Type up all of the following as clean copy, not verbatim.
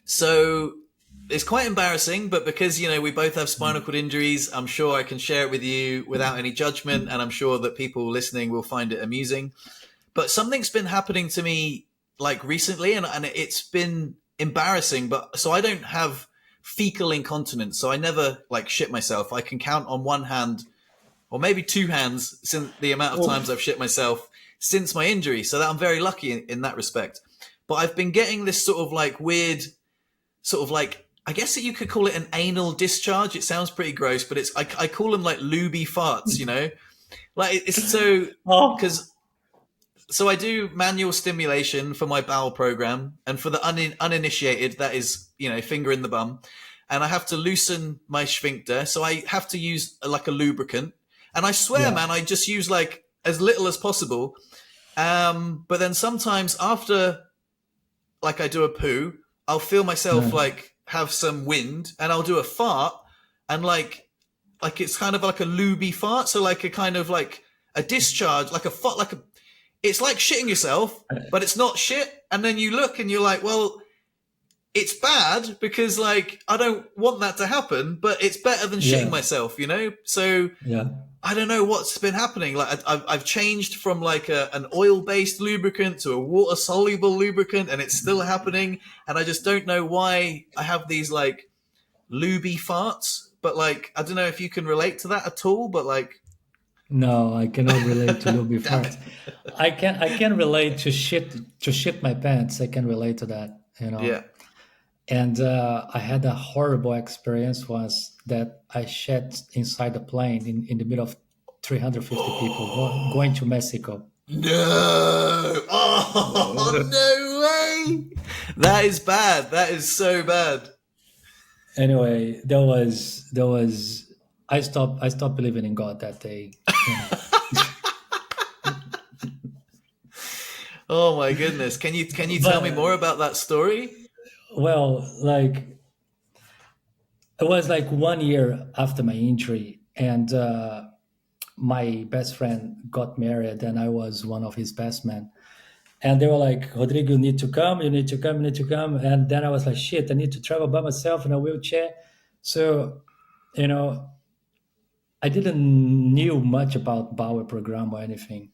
So it's quite embarrassing, but because we both have spinal cord injuries, I'm sure I can share it with you without any judgment, and I'm sure that people listening will find it amusing. But something's been happening to me like recently, and it's been embarrassing. But so I don't have fecal incontinence, so I never like shit myself. I can count on one hand or maybe two hands since the amount of times I've shit myself since my injury. So that I'm very lucky in that respect. But I've been getting this sort of like weird, sort of like, I guess that you could call it an anal discharge. It sounds pretty gross, but I call them like lubby farts, like it's so, because so I do manual stimulation for my bowel program, and for the uninitiated, that is, finger in the bum, and I have to loosen my sphincter, so I have to use like a lubricant, and I swear, man, I just use like as little as possible. But then sometimes after, like I do a poo, I'll feel myself like have some wind, and I'll do a fart, and like it's kind of like a lubby fart, so like a kind of like a discharge, like a fart, like a. It's like shitting yourself, but it's not shit. And then you look and you're like, well, it's bad because like I don't want that to happen, but it's better than shitting myself, So I don't know what's been happening. Like I've changed from like an oil-based lubricant to a water-soluble lubricant, and it's still happening. And I just don't know why I have these like lubby farts. But like I don't know if you can relate to that at all. But like. No, I cannot relate to lubby farts. I can relate to shit my pants. I can relate to that, Yeah. And I had a horrible experience once that I shat inside the plane in the middle of 350 people going to Mexico. No! Oh, no way! That is bad. That is so bad. Anyway, there was I stopped believing in God that day. Oh my goodness! Can you tell me more about that story? Well, like it was like 1 year after my injury, and my best friend got married, and I was one of his best men. And they were like, Rodrigo, you need to come, you need to come, you need to come. And then I was like, shit, I need to travel by myself in a wheelchair. So, I didn't knew much about Bauer program or anything.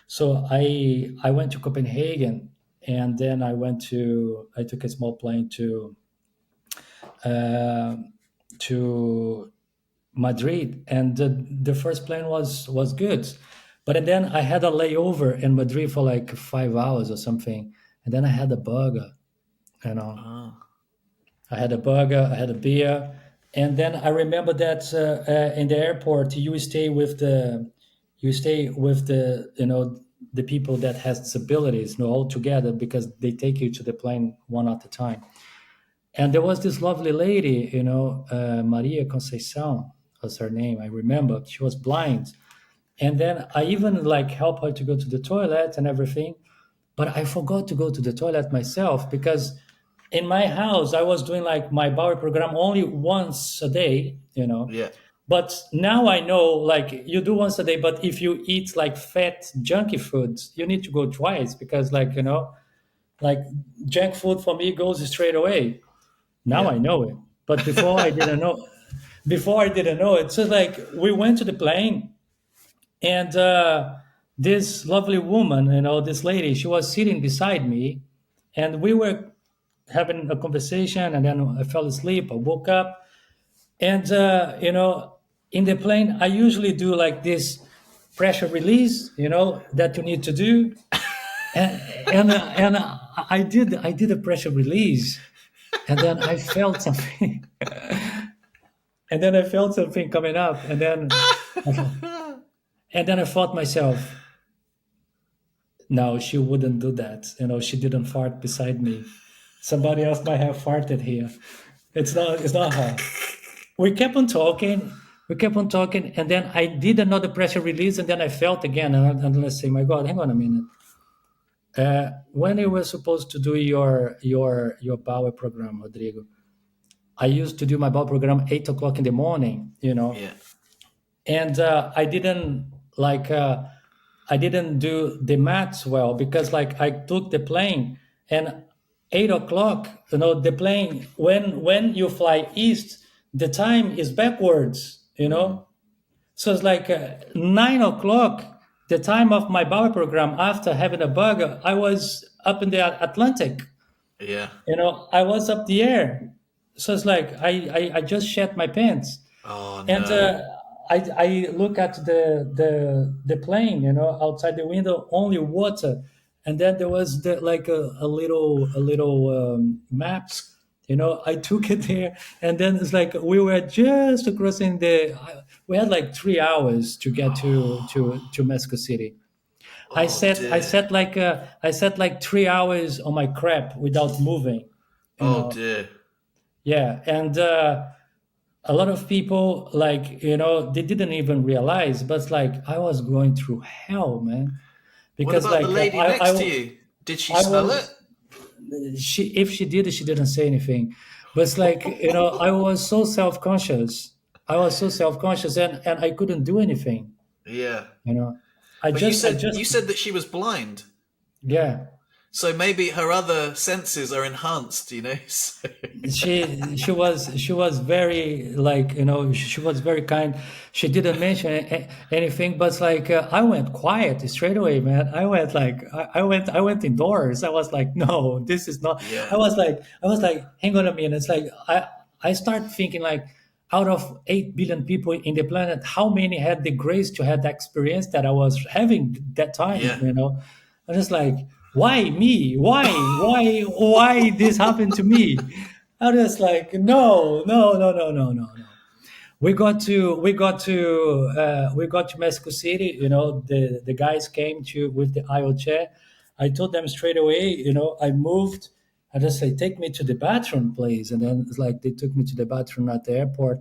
So I went to Copenhagen, and then I took a small plane uh, to Madrid, and the first plane was good, but then I had a layover in Madrid for like 5 hours or something, and then I had a burger, you know. Oh. I had a burger, I had a beer, and then I remember that in the airport you stay with the people that has disabilities, all together, because they take you to the plane one at a time. And there was this lovely lady, Maria Conceição was her name. I remember she was blind, and then I even like helped her to go to the toilet and everything, but I forgot to go to the toilet myself because in my house I was doing like my bowel program only once a day, Yeah. But now I know like you do once a day, but if you eat like fat, junky foods, you need to go twice because like junk food for me goes straight away. Now Yeah. I know it, but before I didn't know. Before I didn't know it. So like we went to the plane, and this lovely woman, this lady, she was sitting beside me, and we were having a conversation, and then I fell asleep. I woke up, and in the plane, I usually do like this pressure release, that you need to do, and I did a pressure release, and then I felt something, and then I felt something coming up, and then I thought myself, no, she wouldn't do that. She didn't fart beside me. Somebody else might have farted here. It's not her. We kept on talking. We kept on talking, and then I did another pressure release, and then I felt again, and then I say, my God, hang on a minute. When you were supposed to do your bowel program, Rodrigo, I used to do my bowel program 8 o'clock in the morning, Yeah. and I didn't do the maths well because like I took the plane, and 8 o'clock, the plane, when you fly east, the time is backwards, So it's like 9 o'clock, the time of my bowel program after having a bug. I was up in the Atlantic, Yeah. I was up the air. So it's like I just shat my pants. Oh And no. I look at the plane, outside the window, only water, and then there was like a little map. I took it there, and then it's like we were just crossing We had like 3 hours to get to Mexico City. I Oh sat I dear. sat like I sat like 3 hours on my crap without moving. You Oh know, dear. yeah, and. A lot of people, like, they didn't even realize, but it's like I was going through hell, man, What because about the like lady next to you? Did she I smell it? was if she did, she didn't say anything, but it's like, I was so self-conscious. And I couldn't do anything, Yeah. you know I But you just I said just you said that she was blind. yeah. So maybe her other senses are enhanced, So- She was very, like, she was very kind. She didn't mention anything, but like, I went quiet straight away, man. I went indoors. I was like, no, this is not. yeah. I was like, hang on a minute. It's like I start thinking, like, out of 8 billion people in the planet, how many had the grace to have the experience that I was having that time? Yeah. I'm just like, why me? Why this happened to me? I'm just like, no, no, no, no, no, no, no. We got to Mexico City. The guys came to with the IO chair. I told them straight away. I moved. I just say, take me to the bathroom, please. And then it's like they took me to the bathroom at the airport.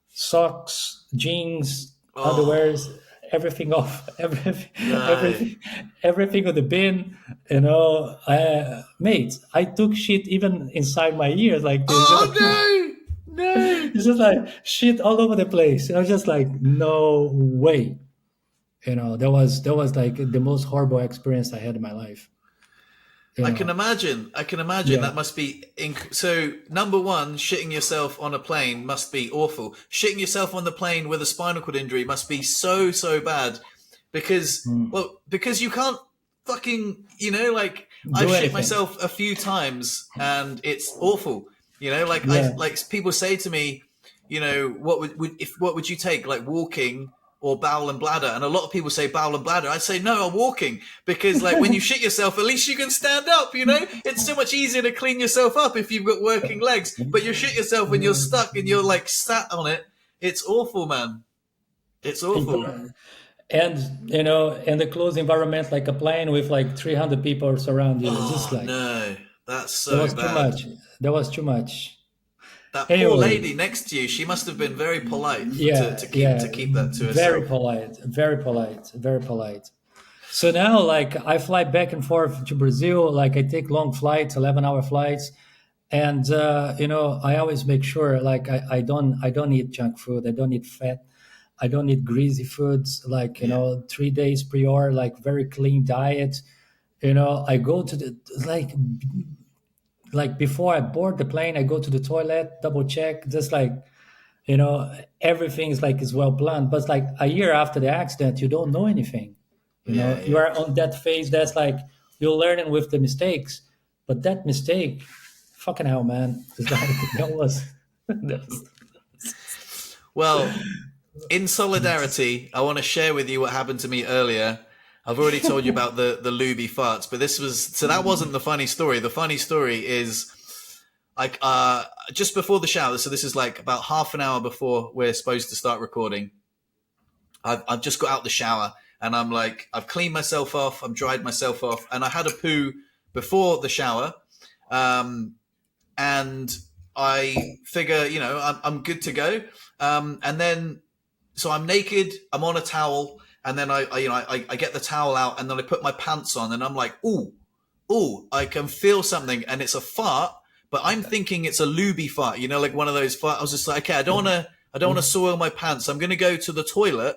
Socks, jeans, Oh underwears, everything off, no. everything, everything on the bin. Mate, I took shit even inside my ears like this. Oh no. No. It's just like shit all over the place. I was just like, no way. That was like the most horrible experience I had in my life. You I can know, imagine. I can imagine yeah. that must be so. Number one, shitting yourself on a plane must be awful. Shitting yourself on the plane with a spinal cord injury must be so bad because Mm. because you can't fucking like I've Do shit anything. myself a few times and it's awful. Like I Yeah. like people say to me, what would you take, like walking or bowel and bladder? And a lot of people say bowel and bladder. I say no, I'm walking because like when you shit yourself, at least you can stand up. It's so much easier to clean yourself up if you've got working legs. But you shit yourself when you're stuck and you're like sat on it. It's awful, man. It's awful. And the closed environment, like a plane with like 300 people surround you. It's just Oh like, no, that's that so was too bad. much. That was too much. That poor Anyway, lady next to you, she must have been very polite to, yeah, to keep yeah, to keep that to very herself. polite, very polite, very polite. So now, like, I fly back and forth to Brazil. Like, I take long flights, 11-hour flights, and I always make sure, like, I don't eat junk food. I don't eat fat. I don't eat greasy foods. Like, Yeah, 3 days prior, like, very clean diet. I go to the like before I board the plane, I go to the toilet, double check, just like, everything is well planned. But like a year after the accident, you don't know anything. yeah, You yeah. are on that phase that's like you're learning with the mistakes. But that mistake, fucking hell, man, it's like that was Well, in solidarity, I want to share with you what happened to me earlier. I've already told you about the lubby farts, but that wasn't the funny story. The funny story is like just before the shower. So this is like about half an hour before we're supposed to start recording. I've just got out the shower and I'm like, I've cleaned myself off, I've dried myself off, and I had a poo before the shower. Um, and I figure, I'm good to go. And then, so I'm naked, I'm on a towel, and then I get the towel out, and then I put my pants on, and I'm like, ooh, I can feel something, and it's a fart, but I'm thinking it's a lubby fart, like one of those farts. I was just like, okay, I don't want to soil my pants. I'm going to go to the toilet,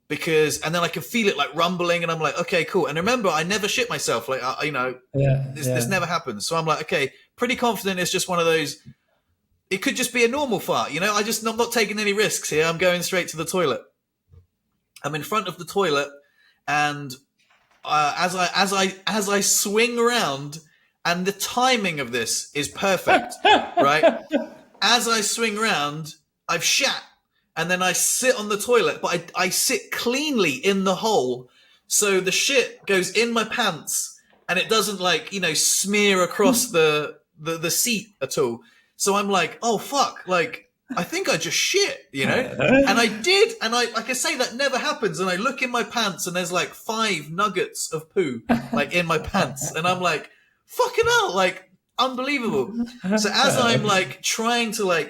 and then I can feel it like rumbling, and I'm like, okay, cool. And remember, I never shit myself. Like, this never happens. So I'm like, okay, pretty confident it's just one of those. It could just be a normal fart, I'm not taking any risks here. I'm going straight to the toilet. I'm in front of the toilet, and as I swing around, and the timing of this is perfect, right? As I swing around, I've shat, and then I sit on the toilet, but I sit cleanly in the hole, so the shit goes in my pants, and it doesn't smear across the seat at all. So I'm like, oh fuck, I think I just shit, and I did. And like I say, that never happens. And I look in my pants, and there's 5 nuggets of poo, in my pants. And I'm like, fucking hell, unbelievable. So as I'm trying to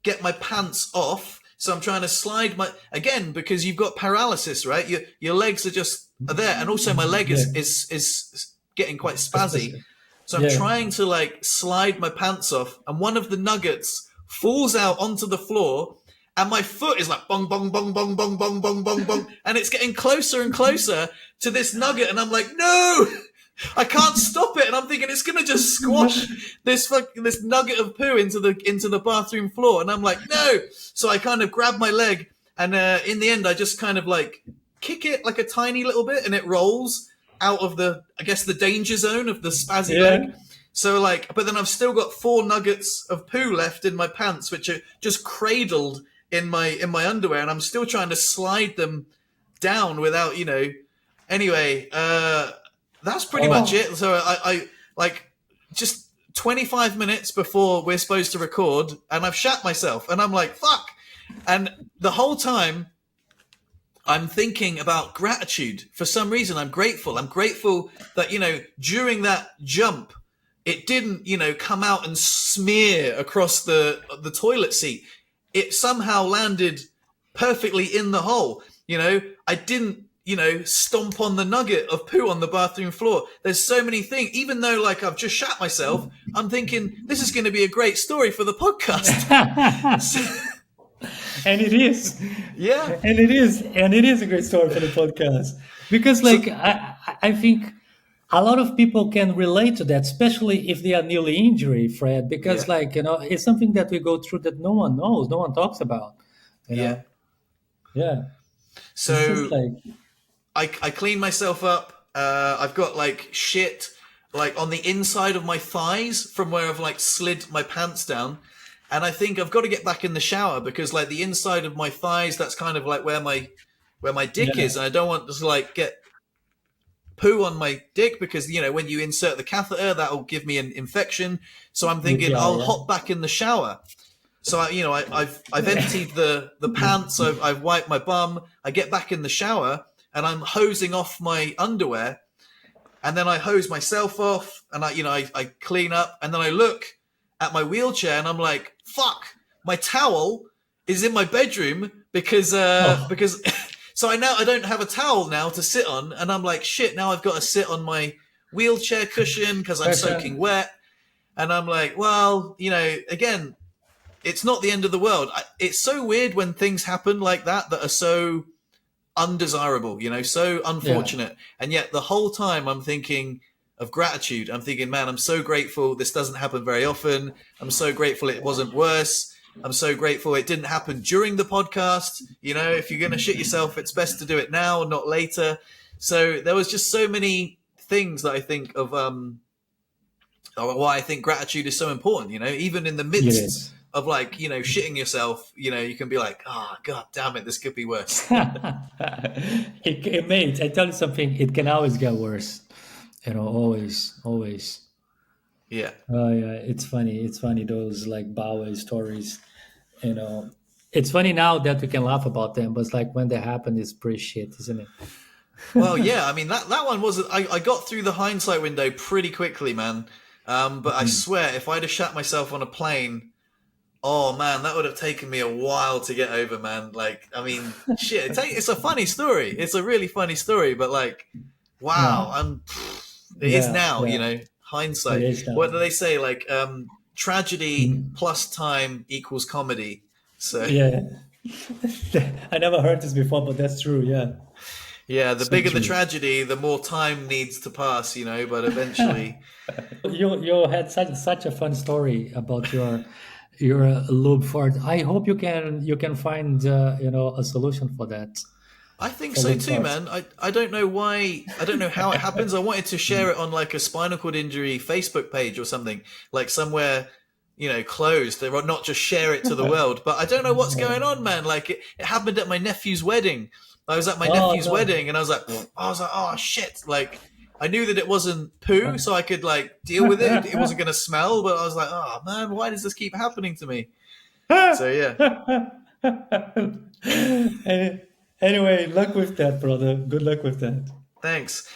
get my pants off, so I'm trying to slide again, because you've got paralysis, right? Your legs are there. And also my leg is getting quite spazzy. So I'm trying to slide my pants off, and one of the nuggets falls out onto the floor, and my foot is bong, bong, bong, bong, bong, bong, bong, bong, bong. And it's getting closer and closer to this nugget. And I'm like, no, I can't stop it. And I'm thinking it's going to just squash this nugget of poo into the bathroom floor. And I'm like, no. So I kind of grab my leg, and in the end, I just kind of kick it a tiny little bit, and it rolls out of the danger zone of the spazzy leg. So but then I've still got 4 nuggets of poo left in my pants, which are just cradled in my underwear, and I'm still trying to slide them down without, Anyway, that's pretty much it. So I just 25 minutes before we're supposed to record, and I've shat myself, and I'm like, fuck. And the whole time I'm thinking about gratitude. For some reason, I'm grateful. I'm grateful that, during that jump, it didn't, come out and smear across the toilet seat. It somehow landed perfectly in the hole. I didn't, stomp on the nugget of poo on the bathroom floor. There's so many things. Even though I've just shat myself, I'm thinking this is going to be a great story for the podcast. And it is. Yeah. And it is a great story for the podcast. Because I think a lot of people can relate to that, especially if they are newly injured, Fred, because it's something that we go through that no one knows, no one talks about. Yeah. So I clean myself up. I've got shit on the inside of my thighs from where I've slid my pants down. And I think I've got to get back in the shower, because the inside of my thighs, that's kind of where my dick is. And I don't want to get poo on my dick, because, when you insert the catheter, that'll give me an infection. So I'm thinking I'll hop back in the shower. So I've emptied the pants. I've wiped my bum. I get back in the shower, and I'm hosing off my underwear, and then I hose myself off, and I clean up, and then I look at my wheelchair, and I'm like, fuck, my towel is in my bedroom, because so I don't have a towel now to sit on, and I'm like, shit, now I've got to sit on my wheelchair cushion because I'm soaking wet. And I'm like, well, again, it's not the end of the world. It's so weird when things happen like that are so undesirable, so unfortunate. And yet the whole time I'm thinking of gratitude. I'm thinking, man, I'm so grateful this doesn't happen very often. I'm so grateful it wasn't worse. I'm so grateful it didn't happen during the podcast. If you're going to shit yourself, it's best to do it now, not later. So there was just so many things that I think of why I think gratitude is so important, even in the midst of shitting yourself, you can be like, oh, God damn it, this could be worse. It may, I tell you something, it can always get worse. Always. Yeah. Oh yeah, it's funny. Those bowel stories. It's funny now that we can laugh about them, but it's when they happen, it's pretty shit, isn't it? Well, yeah. I mean, that one was. I got through the hindsight window pretty quickly, man. But I swear, if I'd have shat myself on a plane, oh man, that would have taken me a while to get over, man. Shit. It's a funny story. It's a really funny story, but wow, it is now. Hindsight. What do they say? Tragedy plus time equals comedy. So yeah, I never heard this before, but that's true. Yeah, Yeah, the so bigger the true. tragedy, the more time needs to pass, you know, but eventually. You had such a fun story about your loop for it. I hope you can find a solution for that, I think for so loop too, farts. man. I don't know why. I don't know how it happens. I wanted to share it on like a spinal cord injury Facebook page or something, like somewhere, closed. They will not just share it to the world. But I don't know what's going on, man. Like it happened at my nephew's wedding. I was at my Oh nephew's no. wedding, and I was like, oh shit. Like I knew that it wasn't poo, so I could like deal with it. It wasn't gonna smell, but I was like, oh man, why does this keep happening to me? So yeah, Any- anyway, luck with that, brother. Good luck with that. thanks.